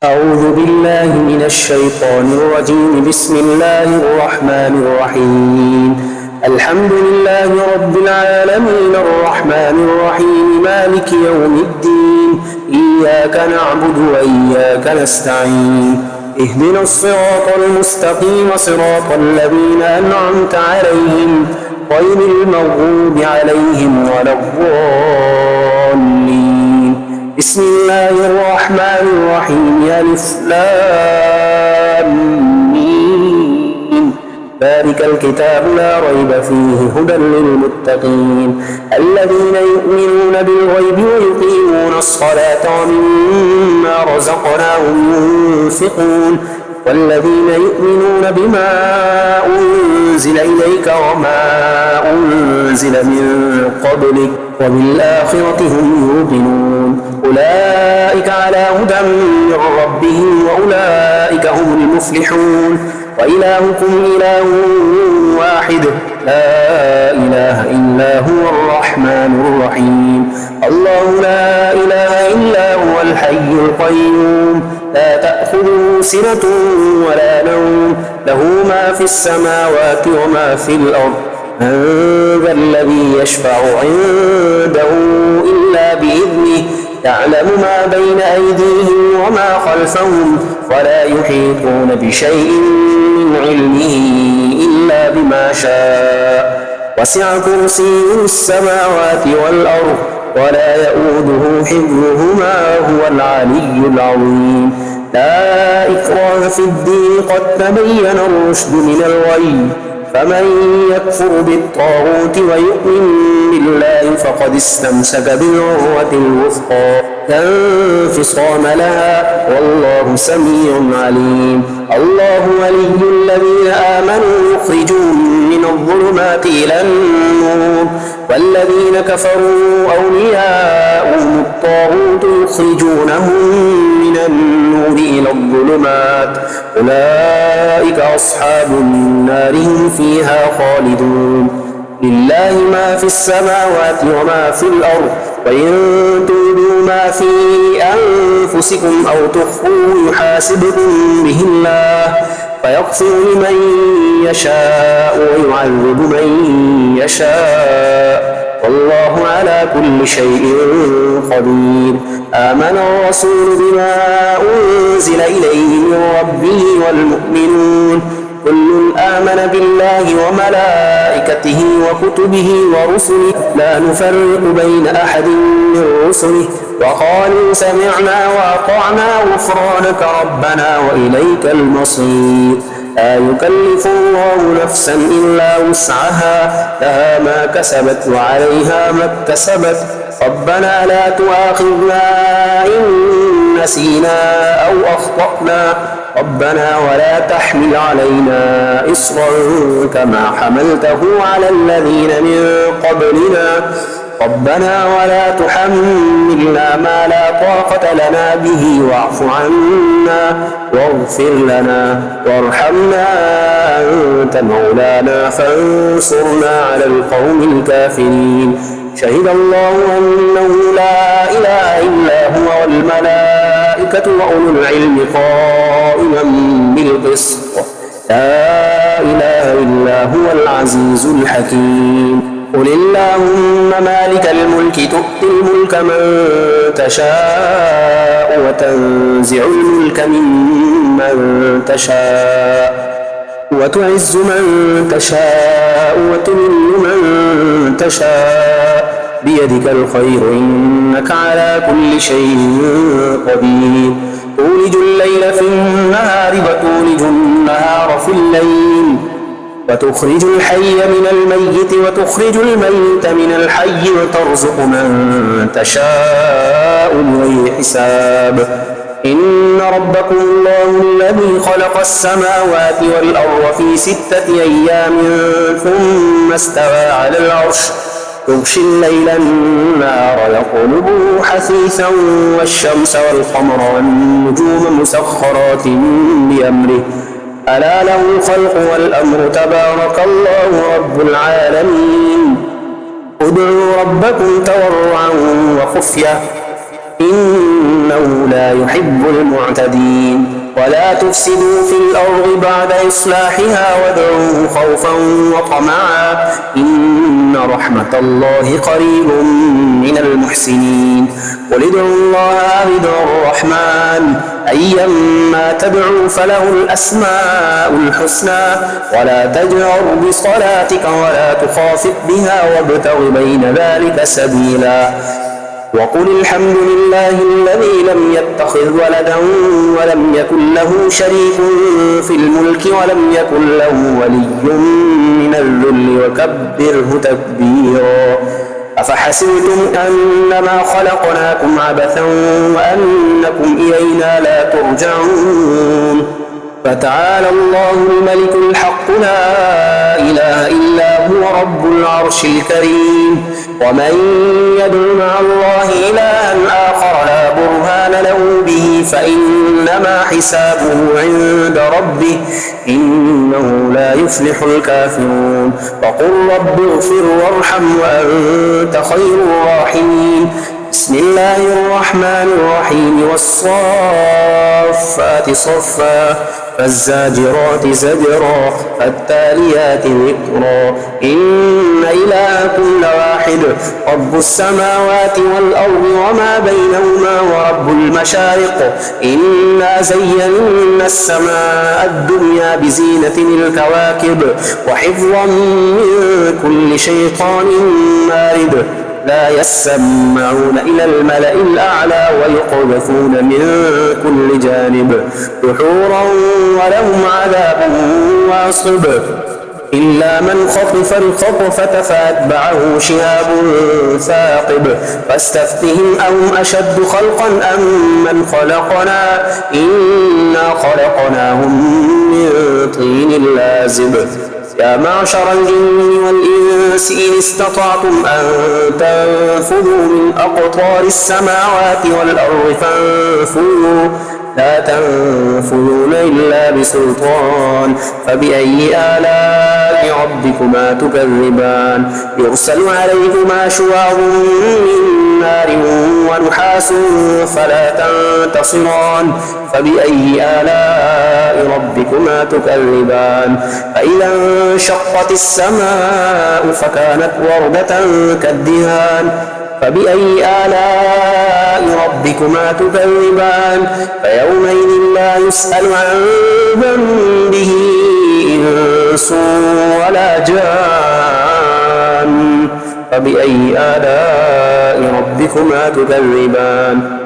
أعوذ بالله من الشيطان الرجيم. بسم الله الرحمن الرحيم. الحمد لله رب العالمين الرحمن الرحيم مالك يوم الدين. إياك نعبد وإياك نستعين. اهدنا الصراط المستقيم صراط الذين أنعمت عليهم غير المغضوب عليهم ولا الضالين. بسم الله الرحمن الرحيم. ألف لام ميم. ذلك الكتاب لا ريب فيه هدى للمتقين الذين يؤمنون بالغيب ويقيمون الصلاة ومما رزقناهم ينفقون والذين يؤمنون بما أنزل إليك وما أنزل من قبلك وبالآخرة هم يوقنون أولئك على هدى من ربهم وأولئك هم المفلحون. وإلهكم إله واحد لا إله إلا هو الرحمن الرحيم. الله لا إله إلا هو الحي القيوم لا تأخذه سنة ولا نوم له ما في السماوات وما في الأرض. من ذا الذي يشفع عنده إلا بإذنه يعلم ما بين أيديهم وما خلفهم ولا يحيطون بشيء من علمه إلا بما شاء. وسع كرسيه السماوات والأرض ولا يؤوده حفظهما هو العلي العظيم. لا إكراه في الدين قد تبين الرشد من الغي فمن يكفر بالطاغوت ويؤمن بالله فقد استمسك بالعروة الوثقى لا انفصام لها والله سميع عليم. الله ولي الذين آمنوا يخرجهم من الظلمات إلى النور والذين كفروا أولياؤهم الطاغوت يخرجونهم من النور إلى الظلمات أولئك أصحاب النار هم فيها خالدون. لله ما في السماوات وما في الأرض وإن تبدوا ما في أنفسكم أو تخفوه يحاسبكم به الله فيغفر لمن يشاء ويعذب من يشاء والله على كل شيء قدير. آمن الرسول بما أنزل إليه من ربه والمؤمنون كل آمن بالله وملائكته وكتبه ورسله لا نفرق بين أحد من رسله وقالوا سمعنا وأطعنا غفرانك ربنا وإليك المصير. لا يكلف الله نفسا إلا وسعها لها ما كسبت وعليها ما اكتسبت ربنا لا تؤاخذنا إن نسينا أو أخطأنا ربنا ولا تحمل علينا إصرا كما حملته على الذين من قبلنا ربنا ولا تحملنا ما لا طاقة لنا به واعف عنا واغفر لنا وارحمنا أنت مولانا فانصرنا على القوم الكافرين. شهد الله أنه لا إله إلا هو والملائكة وأولو العلم قائما بالقسط لا إله إلا هو العزيز الحكيم. قل اللهم مالك الملك تؤتي الملك من تشاء وتنزع الملك ممن تشاء وتعز من تشاء وتذل من تشاء بيدك الخير إنك على كل شيء قدير. تولج الليل في النهار وتولج النهار في الليل وتخرج الحي من الميت وتخرج الميت من الحي وترزق من تشاء بغير حساب. إن ربكم الله الذي خلق السماوات والأرض في 6 أيام ثم استوى على العرش يغشي الليل النهار يطلبه حثيثا والشمس والقمر والنجوم مسخرات بأمره ألا له الخلق والأمر تبارك الله رب العالمين. ادعوا ربكم تضرعا وخفية إنه لا يحب المعتدين ولا تفسدوا في الأرض بعد إصلاحها وادعوه خوفا وطمعا إن رحمة الله قريب من المحسنين قل ادعوا الله أو ادعوا الرحمن أيما تدعوا فله الأسماء الحسنى ولا تجهر بصلاتك ولا تخافت بها وابتغ بين ذلك سبيلا وقل الحمد لله الذي لم يتخذ ولدا ولم يكن له شريك في الملك ولم يكن له ولي من الذل وكبره تكبيرا أفحسبتم أنما خلقناكم عبثا وأنكم إلينا لا ترجعون فتعالى الله الملك الحق لا إله إلا هو رب العرش الكريم ومن يدع مع الله إلها آخر لا برهان له به فإنما حسابه عند ربه إنه لا يفلح الكافرون وقل رب اغفر وارحم وأنت خير الراحمين بسم الله الرحمن الرحيم والصافات صفا فالزاجرات زجرا فالتاليات ذكرا إن إلهكم لواحد رب السماوات والأرض وما بينهما ورب المشارق إنا زينا السماء الدنيا بزينة الكواكب وحفظا من كل شيطان مارد لا يسمعون إلى الملأ الأعلى ويقذفون من كل جانب دحورا ولهم عذاب واصب إلا من خطف الخطفة فأتبعه شهاب ثاقب فاستفتهم أهم أشد خلقا أم من خلقنا إنا خلقناهم من طين لازب يا معشر الجن والإنس إن استطعتم أن تنفذوا من أقطار السماوات والأرض فانفذوا لا تنفذون إلا بسلطان فبأي آلاء ربكما تكذبان يرسل عليكما شواظ من نار ونحاس فلا تنتصران فبأي آلاء ربكما تكذبان فإذا انشقت السماء فكانت وردة كالدهان فبأي آلاء ربكما تكذبان فيومئذ لا يسأل عن ذنبه إنس ولا جان فبأي آلاء ربكما تكذبان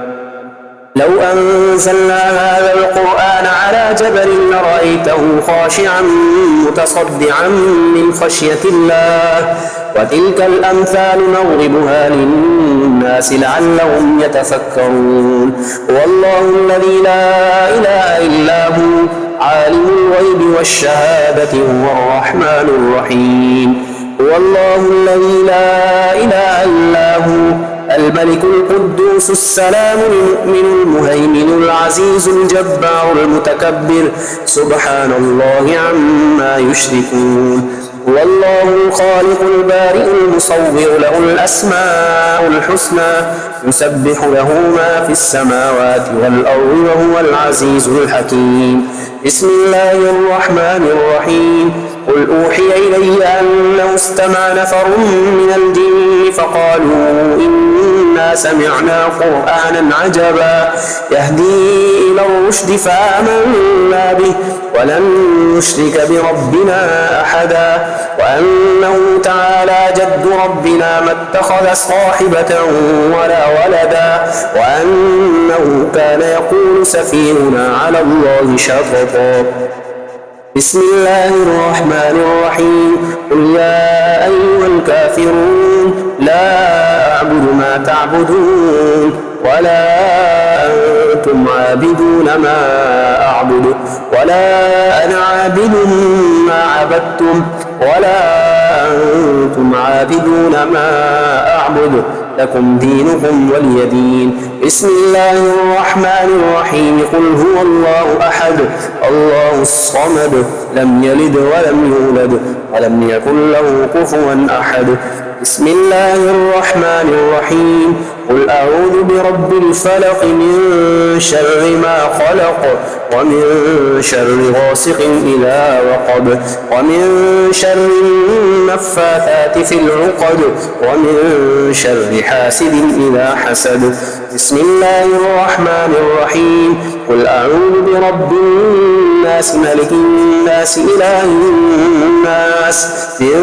لو أنزلنا هذا القرآن على جبل لرأيته خاشعا متصدعا من خشية الله وتلك الأمثال نضربها للناس لعلهم يتفكرون والله الذي لا إله إلا هو عالم الغيب والشهادة هو الرحمن الرحيم هو الله الذي لا إله إلا هو الملك القدوس السلام المؤمن المهيمن العزيز الجبار المتكبر سبحان الله عما يشركون هو الله الخالق البارئ المصور له الأسماء الحسنى يسبح له ما في السماوات والأرض وهو العزيز الحكيم بسم الله الرحمن الرحيم قل أوحي إلي أنه استمع نفر من الجن فقالوا إنا سمعنا قرآنا عجبا يهدي إلى الرشد فآمنا به ولن نشرك بربنا أحدا وأنه تعالى جد ربنا ما اتخذ صاحبة ولا ولدا وأنه كان يقول سفيهنا على الله شططا بسم الله الرحمن الرحيم قل يا أيها الكافرون لا أعبد ما تعبدون ولا أنتم عابدون ما أعبد ولا أنا عابد ما عبدتم ولا أنتم عابدون ما أعبد لكم دينكم ولي دين بسم الله الرحمن الرحيم قل هو الله أحد الله الصمد لم يلد ولم يولد ولم يكن له كفوا أحد بسم الله الرحمن الرحيم قل أعوذ برب الفلق من شر ما خلق ومن شر غاسق إذا وقب ومن شر النفاثات في العقد ومن شر حاسد إذا حسد. بسم الله الرحمن الرحيم. قل أعوذ برب الناس ملك الناس إله الناس من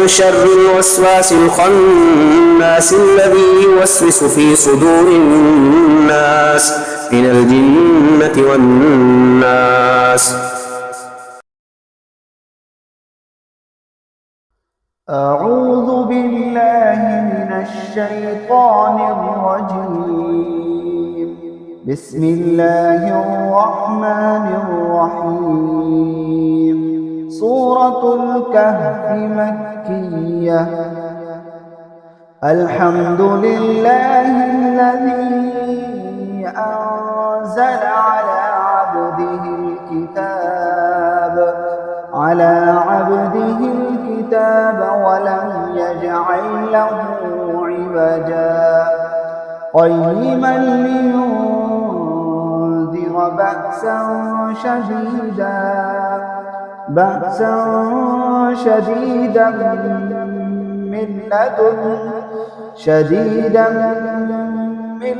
شر الوسواس الخناس الذي يوسوس في صدور الناس من الجنة والناس. أعوذ بالله من الشيطان الرجيم. بسم الله الرحمن الرحيم. سورة الكهف مكية. الحمد لله الذي أنزل على عبده الكتاب ولم يجعل له عوجا قيما لينذر بأسا شديدا من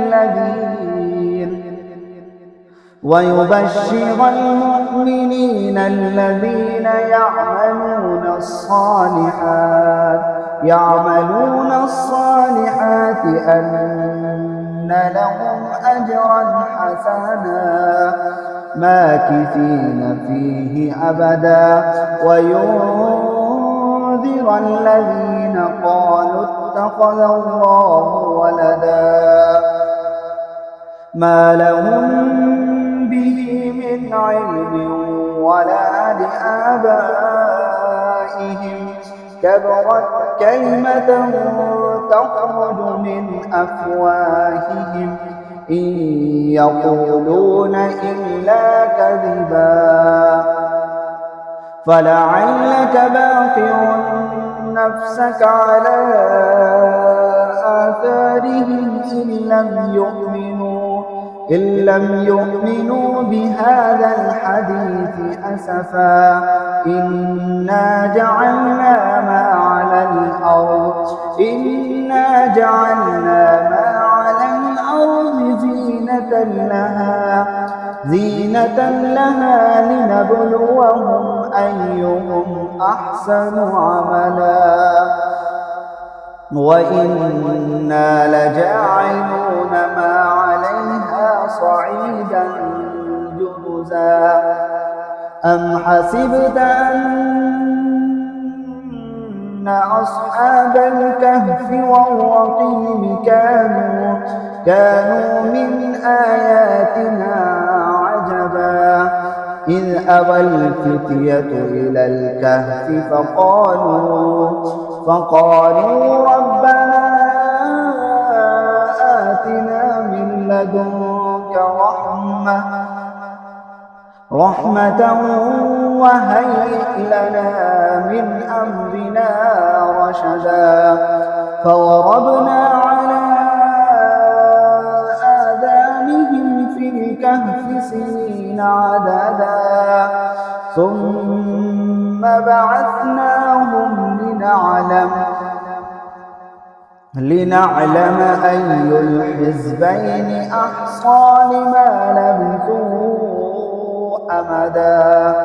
لدنه ويبشر المؤمنين الذين يعملون الصالحات أن لهم أجرا حسنا ماكثين فيه أبدا وينذر الذين قالوا اتخذ الله ولدا ما لهم به من علم ولا لآبائهم كبرت كلمة تخرج من أفواههم إن يقولون إلا كذبا فلعلك باقع نفسك على آثارهم إن لم يؤمنوا بهذا الحديث أسفا إنا جعلنا ما على الأرض زينة لها لنبلوهم أيهم أحسن عملا وإنا لجاعلون ما عليها صعيدا جرزا أم حسبت أن أصحاب الكهف والرقيم كانوا من آياتنا عجبا إذ أوى الفتية إلى الكهف فقالوا ربنا آتنا من لدنك رحمة وهيئ لنا من أمرنا رشدا فضربنا على آذانهم في الكهف سنين عددا ثم بعثناهم لنعلم أي الحزبين أحصى لما لبثوا أمدا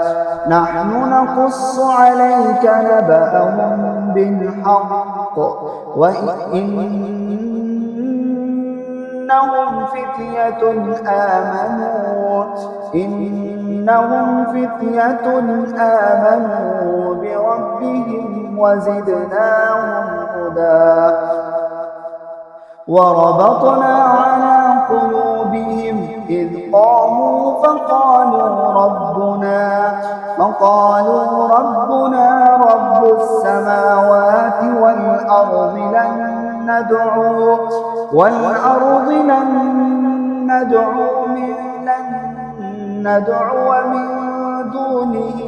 نحن نقص عليك نبأهم بالحق وإنهم فتية آمنوا بربهم وزدناهم هدى وربطنا على قلوبهم إذ قاموا فقالوا ربنا رب السماوات والأرض لن ندعو من دونه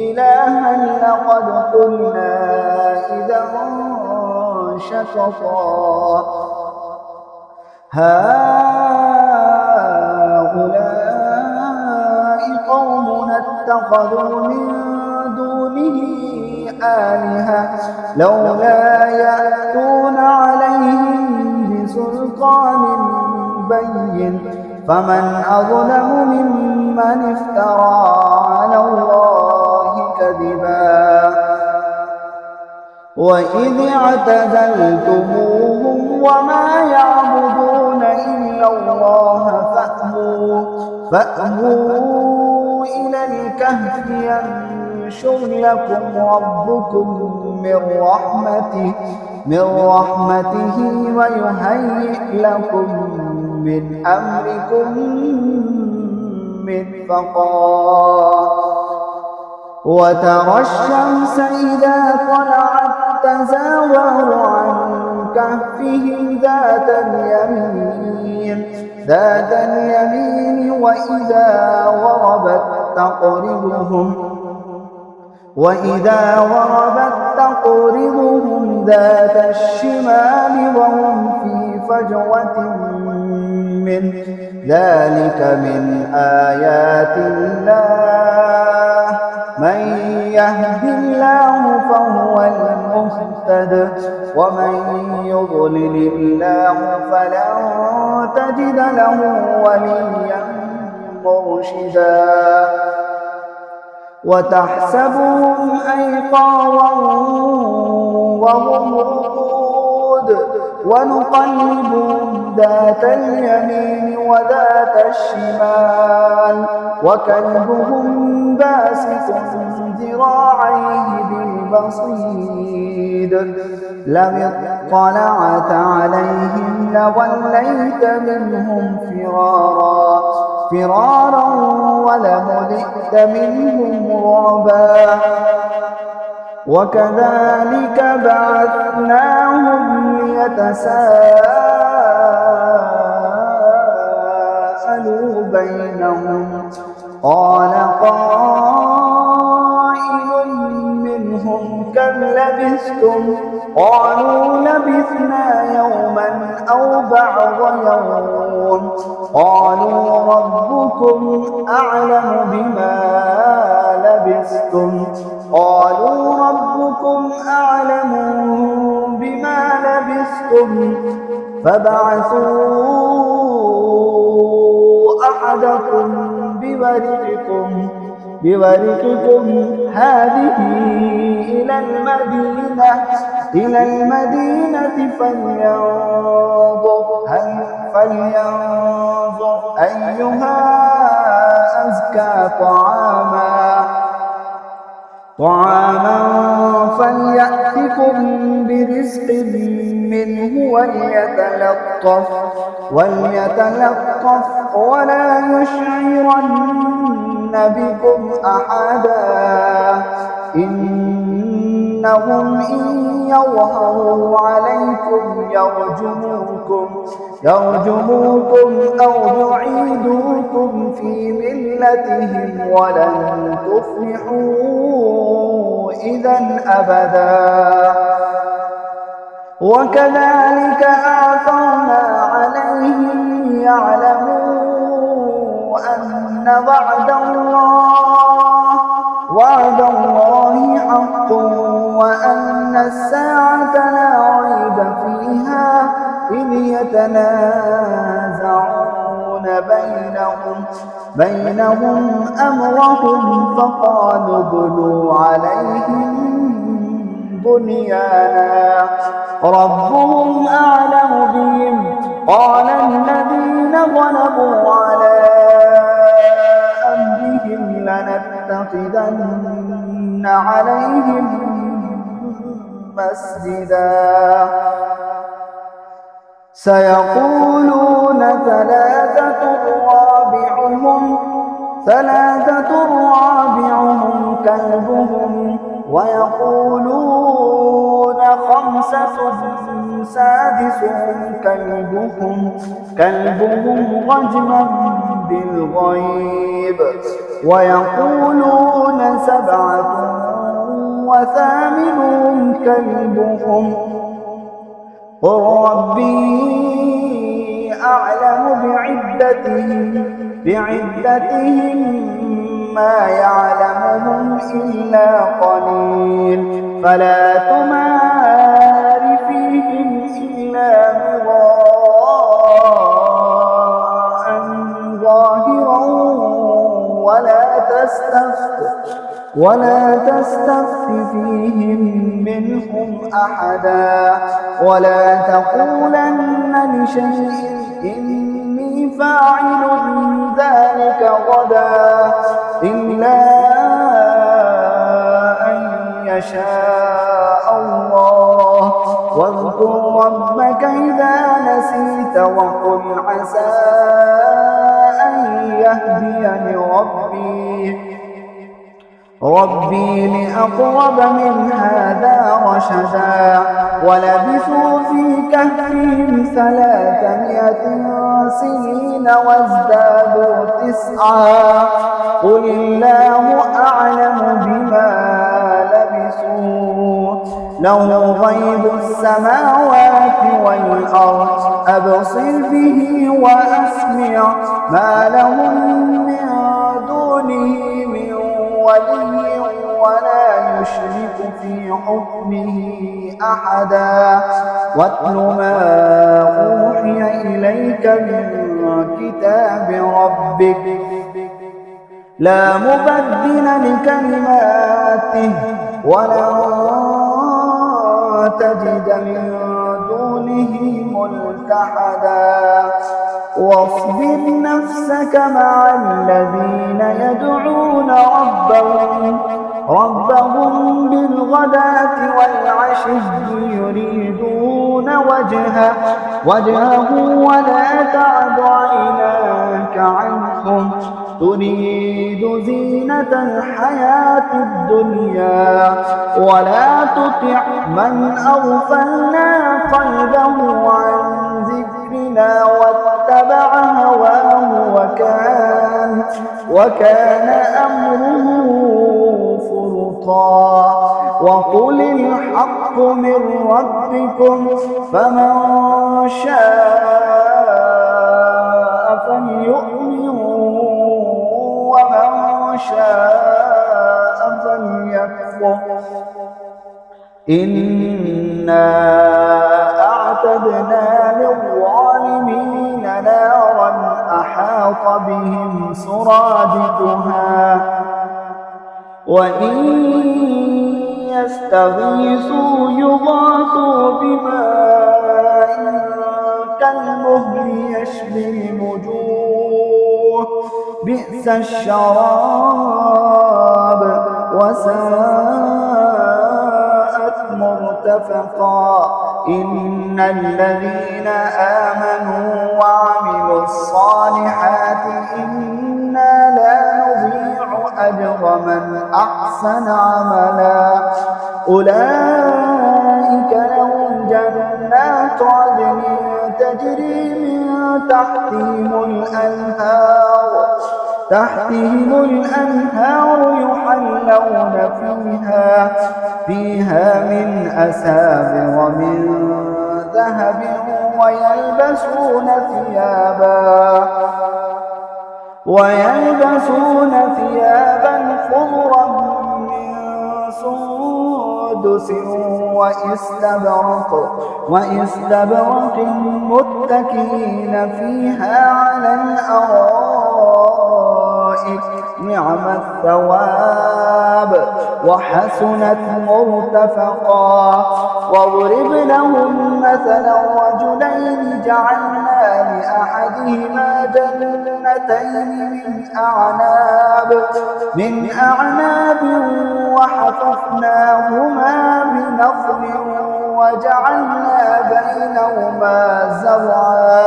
إلها لقد قلنا إذا شططا هؤلاء قوم اتخذوا من دونه آلهة لولا يأتون عليهم بسلطان بين فمن أظلم ممن افترى على الله كذبا وإذ اعتزلتموهم وما يعبدون إلا الله فأووا إلى الكهف ينشر لكم ربكم من رحمته ويهيئ لكم من أمركم مرفقا وترى الشمس إذا طلعت تزاور عن كهفهم ذات اليمين وإذا غربت تقرضهم ذات الشمال وهم في فجوة منه ذلك من آيات الله من يهد الله فهو المهتد ومن يضلل الله فلن تجد له وليا مرشدا وتحسبهم أيقاظا وهم رقود ونقلبهم ذات اليمين وذات الشمال وكلبهم باسط ذراعيه بالوصيد لو اطلعت عليهم لوليت منهم فرارا ولملئت منهم رعبا وكذلك بعثناهم ليتساءلوا بينهم قال قائل منهم كم لبثتم قالوا لبثنا يوما أو بعض يوم قالوا ربكم أعلم بما لبثتم فبعثوا أحدكم بورقكم هذه إلى المدينة فلينظر أيها أزكى طعاما فليأتكم برزق منه وليتلطف ولا يشعرن بكم أحدا إنهم إن يظهروا عليكم يرجموكم أو يعيدوكم في ملتهم ولن تفلحوا إذا أبدا وكذلك آثرنا عليهم ليعلموا أن وعد الله حق وأن الساعة لا ريب فيها إذ يتنازعون بينهم أمرهم فقالوا ابنوا عليهم بنيانا ربهم أعلم بهم قال الذين غلبوا على أمرهم لنتخذن عليهم مسجدا سيقولون ثلاثة رابعهم كلبهم ويقولون خمسة سادسهم كلبهم رجما بالغيب ويقولون سبعة وثامنهم كلبهم قل ربي أعلم بعدتهم ما يعلمهم إلا قليل فلا تمار فيهم إلا مراء ظاهرا ولا تستفت فيهم منهم أحدا ولا تقولن لشيء إني فاعل ذلك غدا إلا أن يشاء الله واذكر ربك إذا نسيت وقل عسى أن يهديني ربي لأقرب من هذا رشدا ولبثوا في كهفهم 300 سنين وازدادوا 9 قل الله أعلم بما لبثوا له غيب السماوات والأرض أبصر به وأسمع ما لهم من دونه من ولي ولا يشرك في حكمه أحدا واتل ما أوحي إليك من كتاب ربك لا مبدل لكلماته ولن تجد من دونه ملتحدا واصبر نفسك مع الذين يدعون ربهم بالغداة والعشي يريدون وجهه ولا تعد عيناك عنهم تريد زينة الحياة الدنيا ولا تطع من أغفلنا قلبه عن ذكرنا واتبع هواه وكان أمره فرطا وقل الحق من ربكم فمن شاء فليؤمن ومن شاء فليكفر إنا أعتدنا للظالمين نارا أحاط بهم سرادقها وإن يستغيثوا يغاثوا بماء كالمهل يشوي الوجوه بئس الشراب وساءت مرتفقا إن الذين آمنوا وعملوا الصالحات إنا لا نضيع أجر من أحسن عملا أولئك لهم جنات عدن تجري من تحتهم الأنهار يحلون فيها من أساور من ذهب ويلبسون ثيابا خضرا من سندس وإستبرق متكئين فيها على الأرائك نعم الثواب وحسنت مرتفقا واضرب لهم مثلا رجلين جعلنا لأحدهما جنتين من أعناب وحففناهما بنخل وجعلنا بينهما زرعا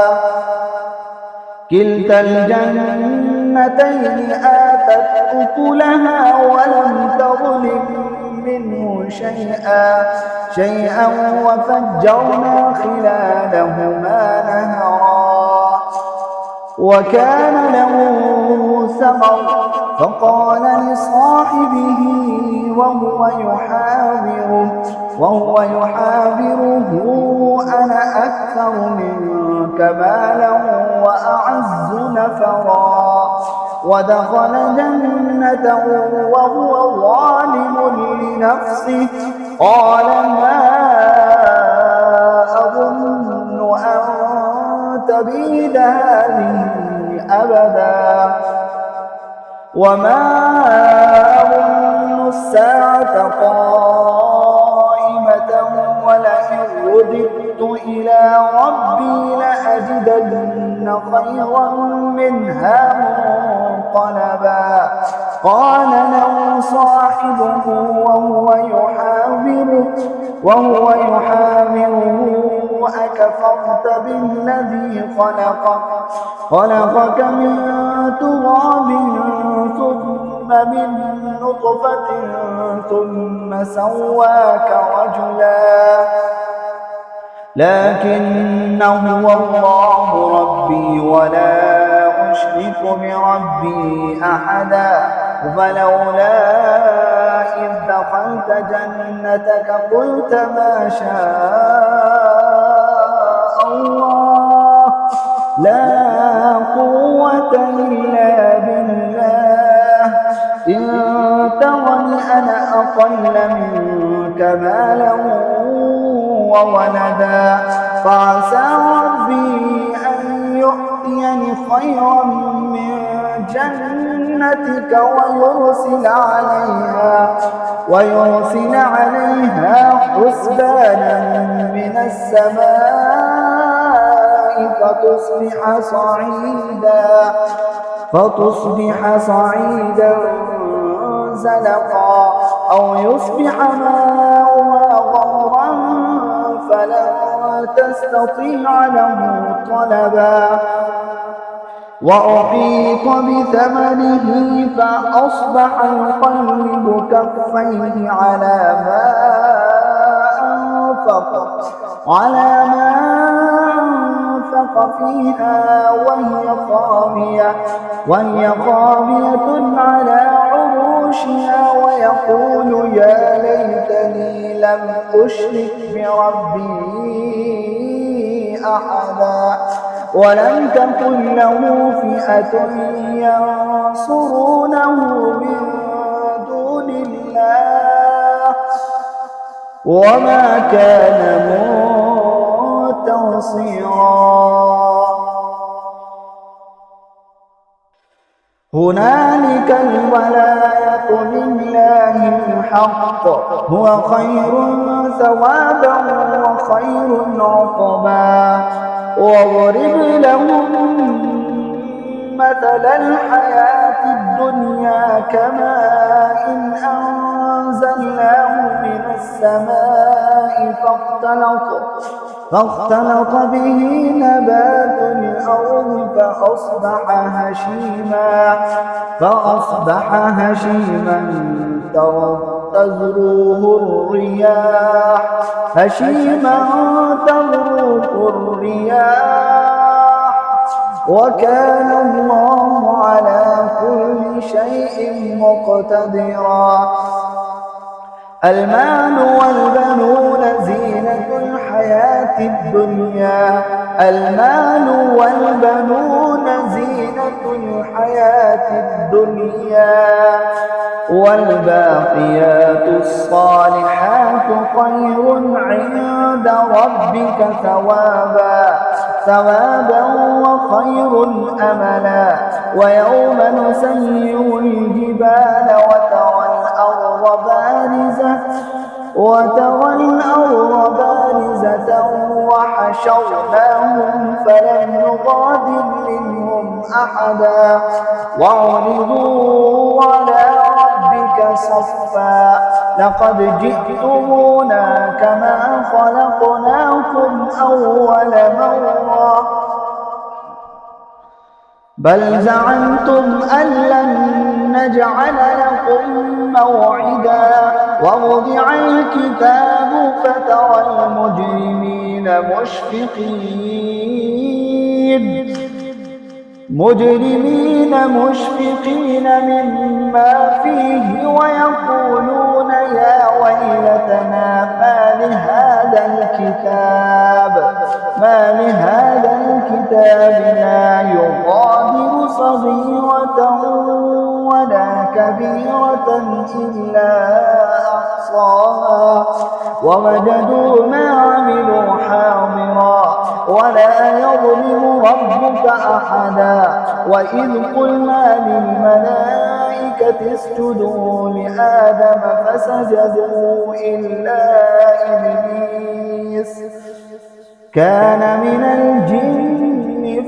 كلتا الجنتين آتت أكلها ولم تظلم منه شيئا وفجرنا خلالهما نهرا وكان له ثمر فقال لصاحبه وهو يحاوره أنا أكثر منك مالا وأعز نفرا ودخل جنته وهو ظالم لنفسه قال ما أظن أن تبيد هذه أبدا وما أظن الساعة قائمة ولئن رددت إلى ربي لأجدن خيرا منها منقلبا قال له صاحبه وهو يحاوره أكفرت بالذي خلقك من تراب ثم من نطفة ثم سواك رجلا لكن هو الله ربي ولا أشرك بربي أحدا فلولا إذ دخلت جنتك قلت ما شاء الله لا قوة إلا بالله إن ترني أنا أقل منك مالا وولدا فعسى ربي أن يؤتيني خيرا من جنتك ويرسل عليها حسبانا من السماء فتصبح صعيدا زلقا أو يصبح ماؤها غورا فلا تستطيع له طلبا وأحيط بثمنه فأصبح يقلب كفيه على ما أنفق فيها وهي خاوية على عروشها ويقول يا ليتني لم أشرك بربي أحدا ولم تكن له فئة ينصرونه من دون الله وما كان منتصرا هنالك الولاية لله الحق هو خير ثوابا وخير عقبا واضرب لهم مثل الحياة الدنيا كماء إن أنزلناه من السماء فاختلط به نبات الأرض فأصبح هشيما تذروه الرياح وكان الله على كل شيء مقتدرا المال والبنون زينة الحياة الدنيا والباقيات الصالحات خير عند ربك ثوابا وخير أملا ويوم نسير الجبال وترى الأرض بارزة وحشرناهم فلم نغادر منهم أحدا وعرضوا على ربك صفا لقد جئتمونا كما خلقناكم أول مرة بل زعمتم أن لن نجعل لكم موعدا ووضع الكتاب فترى المجرمين مشفقين مما فيه ويقولون يا ويلتنا ما لهذا الكتاب لا يغادر صغيرة ولا كبيرة إلا أحصاها ووجدوا ما عملوا حاضرا ولا يظلم ربك أحدا وإذ قلنا للملائكة اسجدوا لآدم فسجدوا إلا إبليس كان من الجن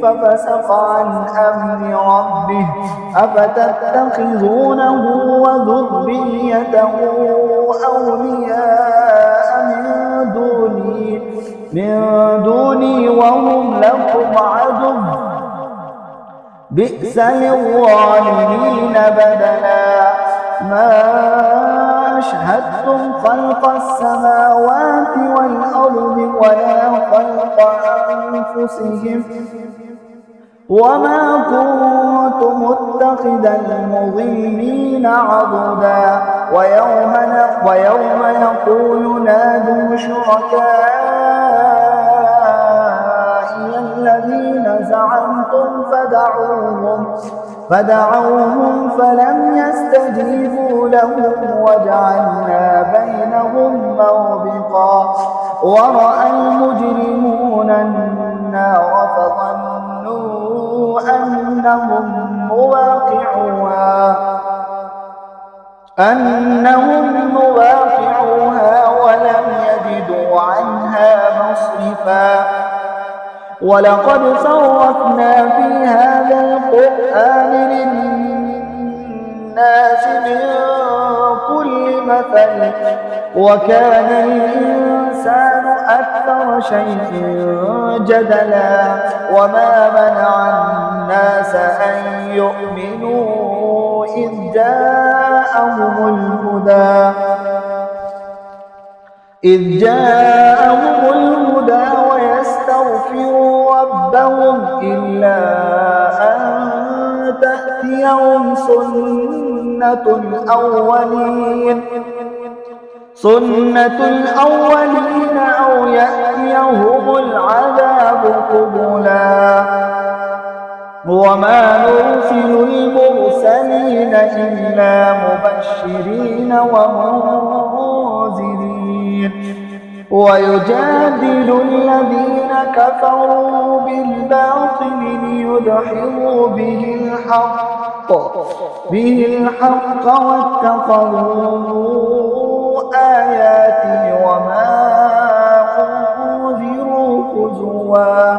ففسق عن أمر ربه أفتتخذونه وذريته أولياء من دوني وهم لكم عدو بئس للظالمين بدلا ما أشهدتم خلق السماوات والأرض ولا خلق أنفسهم وما كنت متخذ المضلين عضدا ويوم يقول نادوا شركائي الذين زعمتم فدعوهم فلم يستجيبوا لهم وجعلنا بينهم موبقا ورأى المجرمون النار فظنوا أنهم مواقعوها ولم يجدوا عنها مصرفا ولقد صرفنا في هذا القرآن للناس من كل مثل وكان الإنسان أكثر شيء جدلا وما منع الناس أن يؤمنوا إذ جاءهم الهدى ويستغفروا ربهم إلا أن تأتيهم سنة الأولين أو يأتيهم العذاب قبلا وما نرسل المرسلين إلا مبشرين ومنذرين ويجادل الذين كفروا بالباطل ليدحضوا به الحق واتخذوا آياتي وما أنذروا هزوا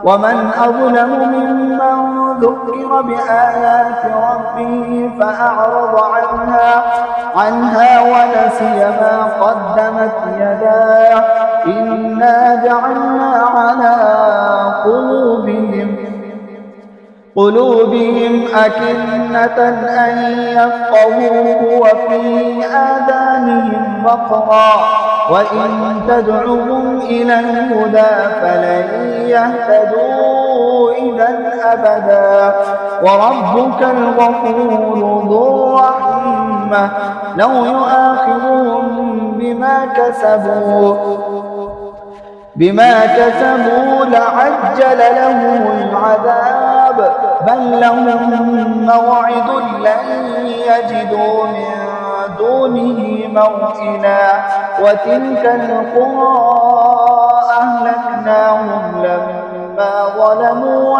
ومن أظلم ممن ذكر بآيات ربه فأعرض عنها ونسي ما قدمت يداه إنا جعلنا على قلوبهم أكنة أن يفقهوه وفي آذانهم وقرا وإن تدعوهم إلى الهدى فلن يهتدوا إذا أبدا وربك الغفور ذو الرحمة لو يؤاخذهم بما كسبوا لعجل لهم العذاب بل لهم موعد لن يجدوا من دونه موئلا وتلك القرى أهلكناهم لما ظلموا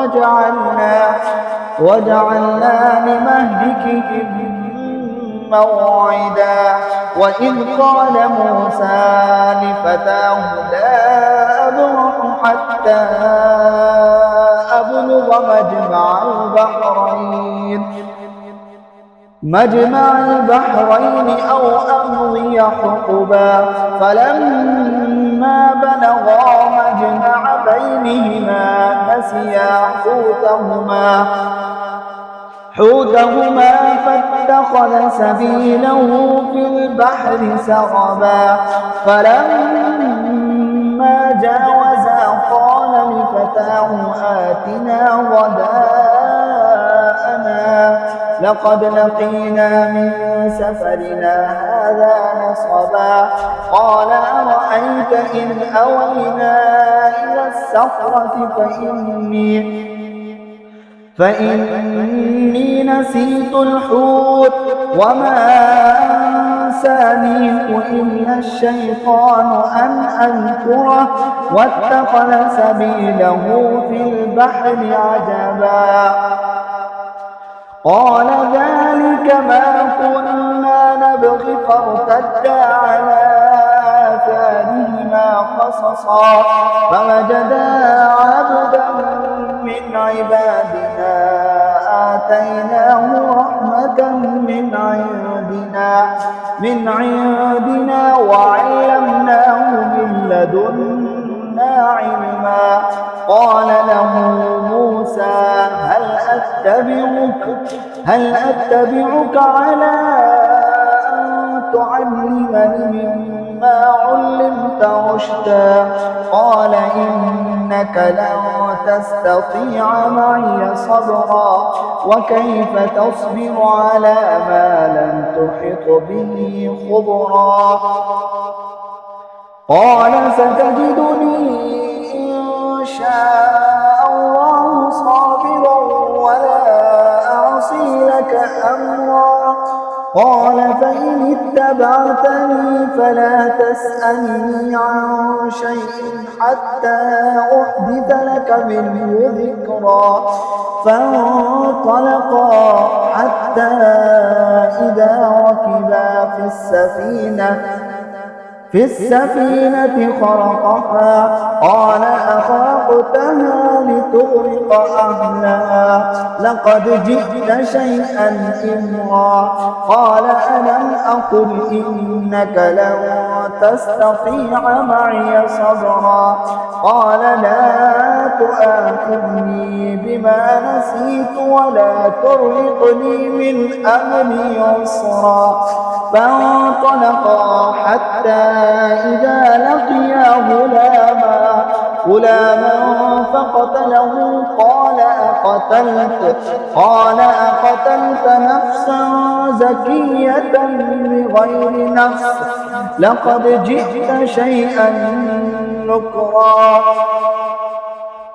وجعلنا لمهلكهم موعدا وإذ قال موسى لفتاه لا أبرح حتى أبلغ مجمع البحرين أو أمضي حقبا فلما بلغا مجمع بينهما نسيا حوتهما فاتخذ سبيله في البحر سربا فلما جاوزا قال لفتاه آتنا غداءنا لقد لقينا من سفرنا هذا نصبا قال أرأيت إن أوينا إلى الصخرة فإني نسيت الحوت وما أنسانيه إلا الشيطان أن أذكره واتخذ سبيله في البحر عجبا قال ذلك ما كنا نبغي فارتدا على آثارهما قصصا فوجدا عبدا من عبادنا آتيناه رحمة من عندنا وعلمناه من لدنا علما قال له موسى هل أتبعك على أن تعلمني مما علمت رشدا قال إنك لن تستطيع معي صبرا وكيف تصبر على ما لم تحط به خبرا قال ستجدني إن شاء الله صابرا ولا أعصي لك أمرا قال فإن اتبعتني فلا تسألني عن شيء حتى أحدث لك منه ذكرا فانطلقا حتى إذا ركبا في السفينة خرقها قال أخرقتها لتغرق أهلها لقد جئت شيئا إمرا قال ألم أقل إنك لن تستطيع معي صبرا قال لا تؤاخذني بما نسيت ولا ترهقني من أمري عسرا فانطلقا حتى إذا لقيا غلاما فقتله قال أقتلت نفسا زكية بغير نفس لقد جئت شيئا نكرا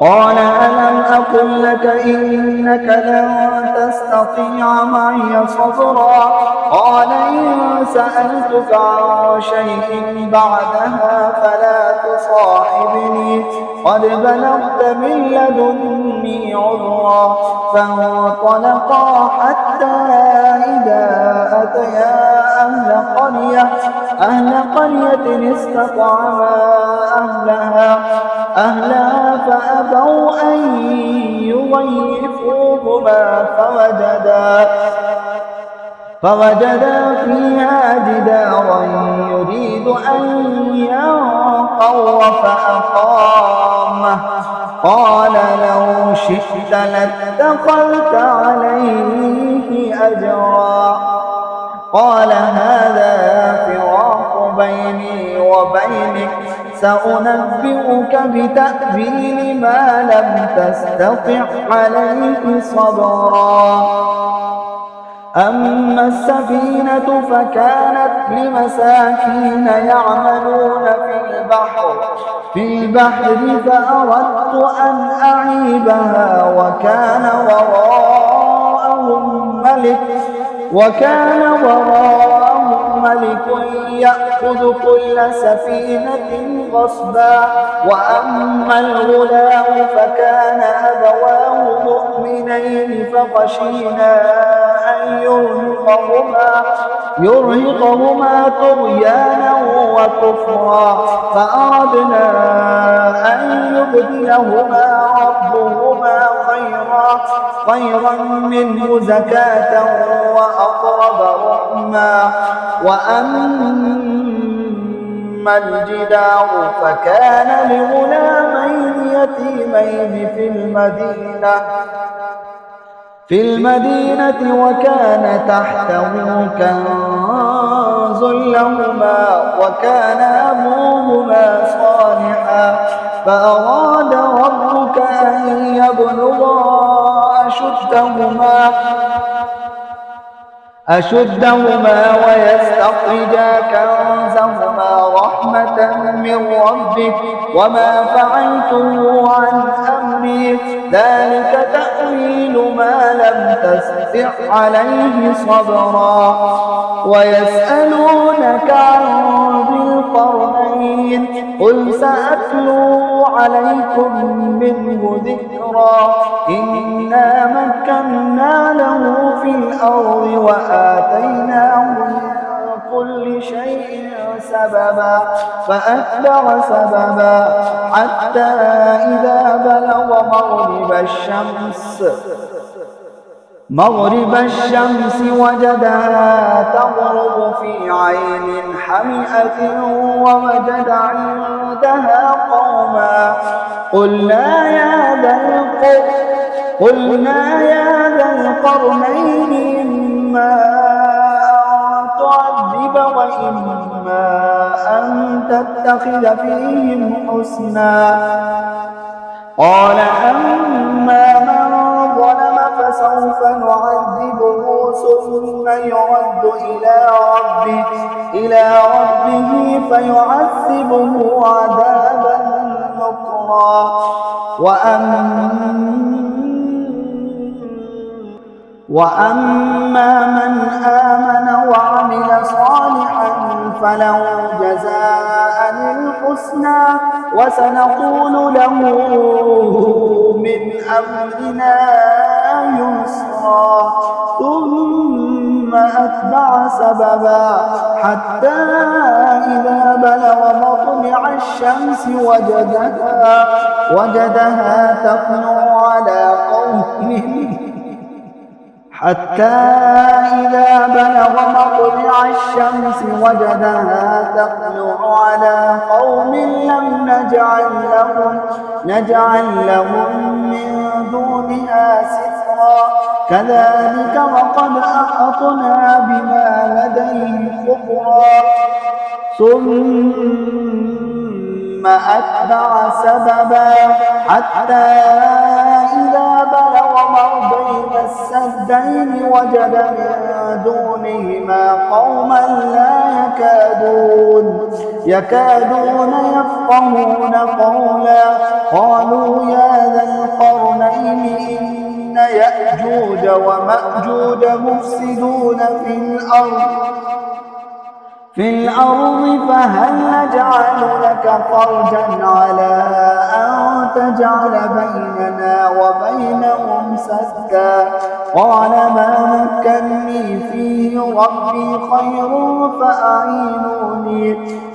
قال ألم أقل لك إنك لن تستطيع معي صبرا قال إن سألتك عن شيء بعدها فلا تصاحبني قد بلغت من لدني عذرا فانطلقا حتى إذا أتيا أهل قرية استطعما أهلها فأبوا أن يضيفوهما فوجدا فيها جدارا يريد أن ينقض فأقامه قال لو شئت لاتخذت عليه أجرا قال هذا فراق بيني وبينك سأنبئك بتأويل ما لم تستطع عليه صبرا أما السفينة فكانت لمساكين يعملون في البحر فأردت أن أعيبها وكان وراءهم ملك يأخذ كل سفينة غصبا وأما الغلام فكان أبواه مؤمنين فخشينا أن يرهقهما طغيانا وكفرا فأردنا أن يبدلهما ربهما خيرا منه زكاة وأقرب رحما وأما الجدار فكان لغلامين يتيمين في المدينة وكان تحته كنز لهما وكان أبوهما صالحا فأراد ربك أن يبلغا أشدهما ويستخرجا كنزهما رحمة من ربك وما فعلته عن أمري ذلك تأويل ما لم تستطع عليه صبرا ويسألونك عن ذي القرنين قل سأتلو عليكم منه ذكرا إنا مكنا له في الأرض وآتيناه من كل شيء سببا فأتبع سببا حتى إذا بلغ مغرب الشمس وجدها تغرب في عين حمئة ووجد عندها قوما قلنا يا ذا القرنين إما أن تعذب وإما أن تتخذ فيهم حسنا قال أما من ظلم فسوف نعذبه ثم يرد إلى ربه فيعذبه عذابا نكرا وأما من آمن وعمل صالحا فله جزاء الحسنى وسنقول له من أمرنا يسرا ثم أتبع سببا حتى إذا بلغ مطلع الشمس وجدها تطلع على قوم لم نجعل لهم من دونها سترا كذلك وقد أحطنا بما لديه خبرا ثم أتبع سببا حتى إذا بلغ بين السدين وجد من دونهما قوما لا يكادون يفقهون قولا قالوا يا ذا القرنين إن يأجوج ومأجوج مفسدون في الأرض فهل نجعل لك خرجا على أن تجعل بيننا وبينهم سدا قال ما مكني فيه ربي خير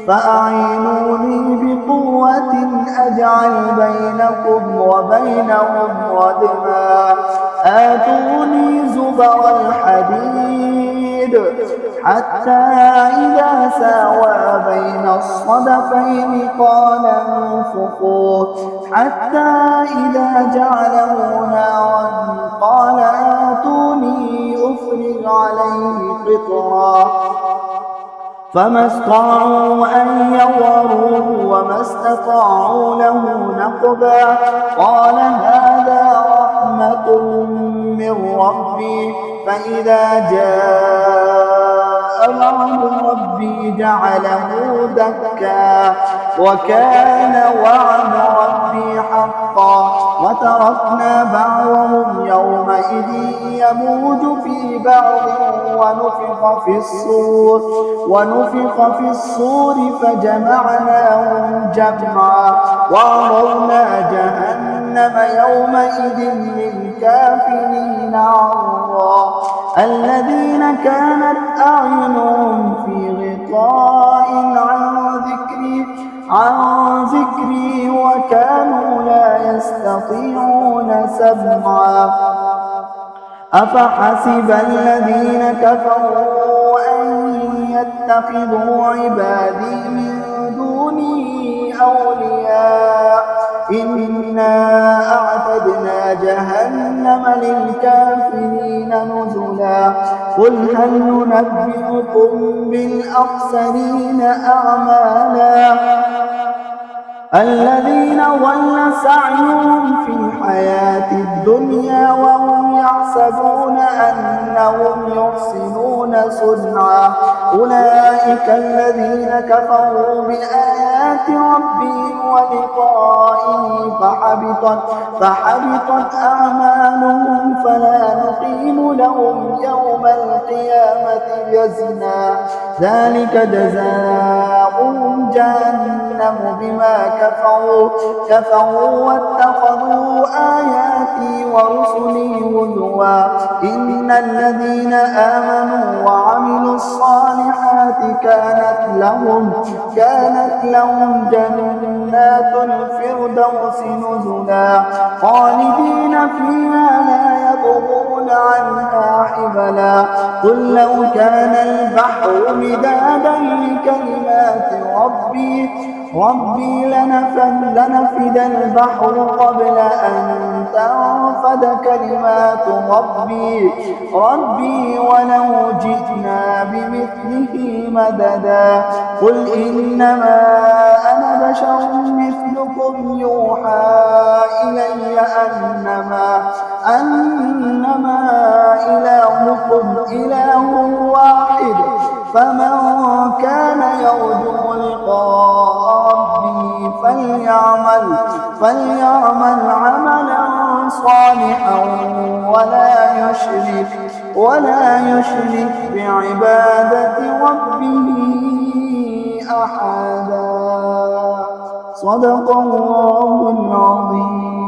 فأعينوني بقوة أجعل بينكم وبينهم ردما آتوني زبر الحديد حتى إذا ساوى بين الصدفين قال انفخوا حتى إذا جعله نارا قال آتوني أفرغ عليه قطرا فما استطاعوا أن يظهروه وما استطاعوا له نقبا قال هذا رحمة من ربي فإذا جاء وعد ربي جعله دكا وكان وعد ربي حقا وتركنا بعضهم يومئذ يموج في بعض ونفخ في الصور فجمعناهم جمعا وعرضنا جهنم يومئذ للكافرين عرضا الذين كانت أعينهم في غطاء عن ذكري وكانوا لا يستطيعون سمعا أفحسب الذين كفروا أن يتخذوا عبادي من دوني أولياء إنا أعتدنا جهنم للكافرين نزلا قل هل ننبئكم بالأخسرين أعمالا الذين ضل سعيهم في الحياة الدنيا وهم يحسبون أنهم يحسنون صنعا أولئك الذين كفروا بآيات ربهم ولقائه فحبطت أعمالهم فلا نقيم لهم يوم القيامة وزنا ذلك جزاؤهم جهنم بما كفروا واتخذوا آياتي ورسلي هزوا إن الذين آمنوا وعملوا الصالحات كانت لهم جنات الفردوس نزلا خالدين فيها لا يبغون عنها حبلا قل لو كان البحر مدادا لكلمات ربي لنفد البحر قبل أن تنفد كلمات ربي ولو جئنا بمثله مددا قل إنما أنا بشر مثلكم يوحى إلي أنما إلهكم إله واحد فمن كان يرجو لقاء ربه فليعمل عملا صالحا ولا يشرك بعبادة ربه أحدا صدق الله العظيم.